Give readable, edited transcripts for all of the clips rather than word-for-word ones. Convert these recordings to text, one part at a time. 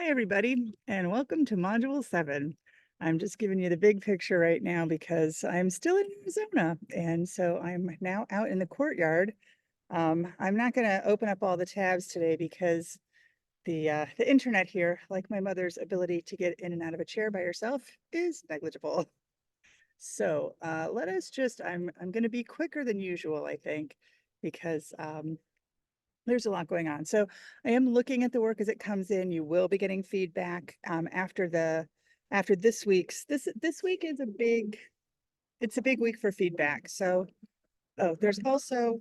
Hi, everybody, and welcome to Module 7. I'm just giving you the big picture right now because I'm still in Arizona, and so I'm now out in the courtyard. I'm not going to open up all the tabs today because the internet here, like my mother's ability to get in and out of a chair by herself, is negligible. So let us just, I'm going to be quicker than usual, I think, because there's a lot going on. So I am looking at the work as it comes in. You will be getting feedback after this week's. This week is it's a big week for feedback. So there's also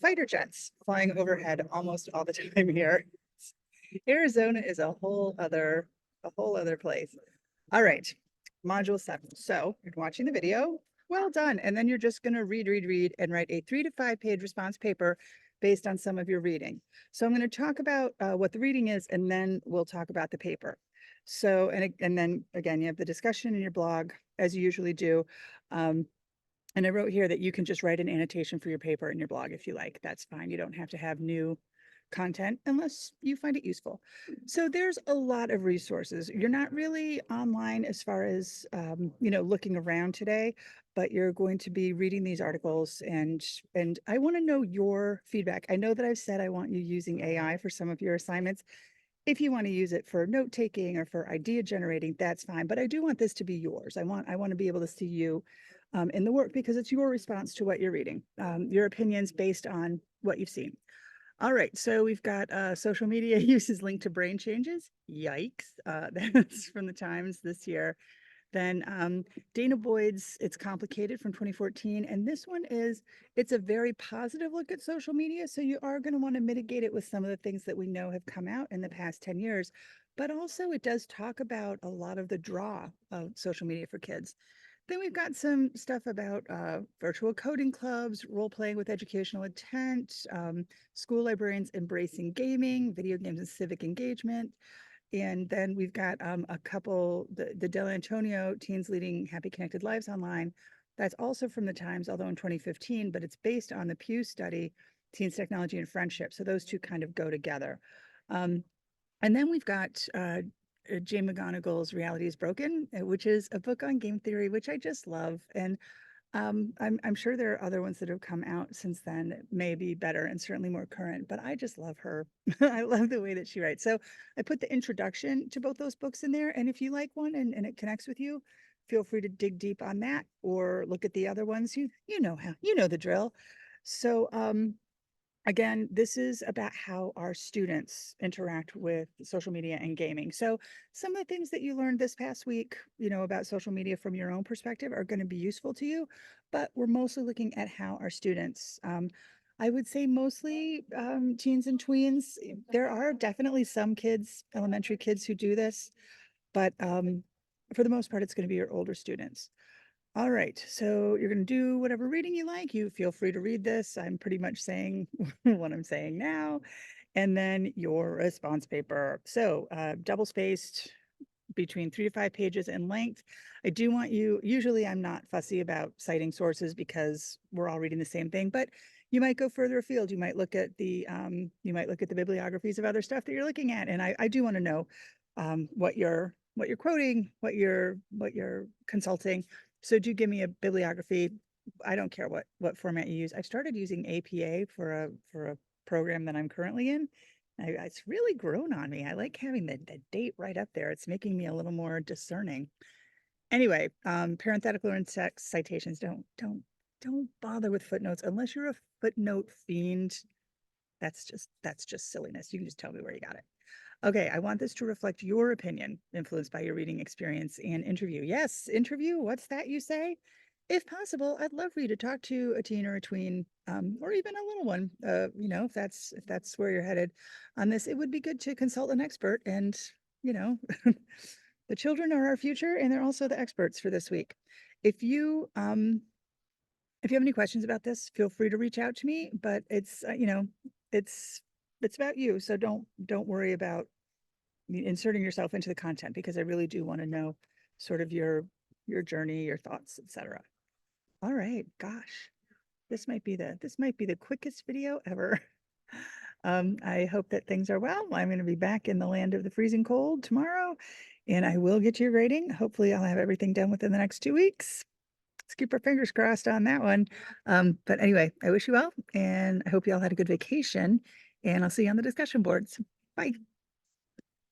fighter jets flying overhead almost all the time here. Arizona is a whole other place. All right, module 7. So you're watching the video. Well done. And then you're just going to read, and write a 3 to 5 page response paper based on some of your reading. So I'm going to talk about what the reading is, and then we'll talk about the paper. So, and then again, you have the discussion in your blog, as you usually do. And I wrote here that you can just write an annotation for your paper in your blog if you like. That's fine. You don't have to have new content unless you find it useful. So there's a lot of resources. You're not really online as far as looking around today, but you're going to be reading these articles, and I want to know your feedback. I know that I've said I want you using AI for some of your assignments. If you want to use it for note taking or for idea generating, that's fine. But I do want this to be yours. I want to be able to see you in the work because it's your response to what you're reading, your opinions based on what you've seen. All right, so we've got social media uses linked to brain changes. Yikes. That's from the Times this year. Then Dana Boyd's It's Complicated from 2014. And this one it's a very positive look at social media. So you are going to want to mitigate it with some of the things that we know have come out in the past 10 years. But also it does talk about a lot of the draw of social media for kids. Then we've got some stuff about virtual coding clubs, role playing with educational intent, school librarians embracing gaming, video games and civic engagement. And then we've got a couple, the Del Antonio Teens Leading Happy Connected Lives Online. That's also from the Times, although in 2015, but it's based on the Pew study, Teens Technology and Friendship. So those two kind of go together. And then we've got Jay McGonigal's Reality is Broken, which is a book on game theory, which I just love. And I'm sure there are other ones that have come out since then that may be better and certainly more current, but I just love her. I love the way that she writes. So I put the introduction to both those books in there. And if you like one and it connects with you, feel free to dig deep on that or look at the other ones. You know the drill. So again, this is about how our students interact with social media and gaming. So some of the things that you learned this past week, about social media from your own perspective are going to be useful to you, but we're mostly looking at how our students, I would say mostly teens and tweens. There are definitely some kids, elementary kids who do this, but for the most part, it's going to be your older students. All right, so you're going to do whatever reading you like. You feel free to read this. I'm pretty much saying what I'm saying now. And then your response paper. So double spaced between 3 to 5 pages in length. I do want you, usually I'm not fussy about citing sources because we're all reading the same thing, but you might go further afield. You might look at the bibliographies of other stuff that you're looking at. And I do want to know what you're quoting, what you're consulting. So do give me a bibliography. I don't care what format you use. I started using APA for a program that I'm currently in. It's really grown on me. I like having the date right up there. It's making me a little more discerning. Anyway, parenthetical and text citations. Don't bother with footnotes unless you're a footnote fiend. That's just silliness. You can just tell me where you got it. Okay, I want this to reflect your opinion, influenced by your reading experience and interview. Yes, interview. What's that you say? If possible, I'd love for you to talk to a teen or a tween, or even a little one. If that's where you're headed on this, it would be good to consult an expert. And you know, the children are our future, and they're also the experts for this week. If you if you have any questions about this, feel free to reach out to me. But it's it's about you, so don't worry about inserting yourself into the content because I really do want to know sort of your journey, your thoughts, etc. All right, gosh, this might be the quickest video ever. I hope that things are well. I'm gonna be back in the land of the freezing cold tomorrow, and I will get your grading. Hopefully, I'll have everything done within the next 2 weeks. Let's keep our fingers crossed on that one. But anyway, I wish you well, and I hope you all had a good vacation, and I'll see you on the discussion boards. Bye.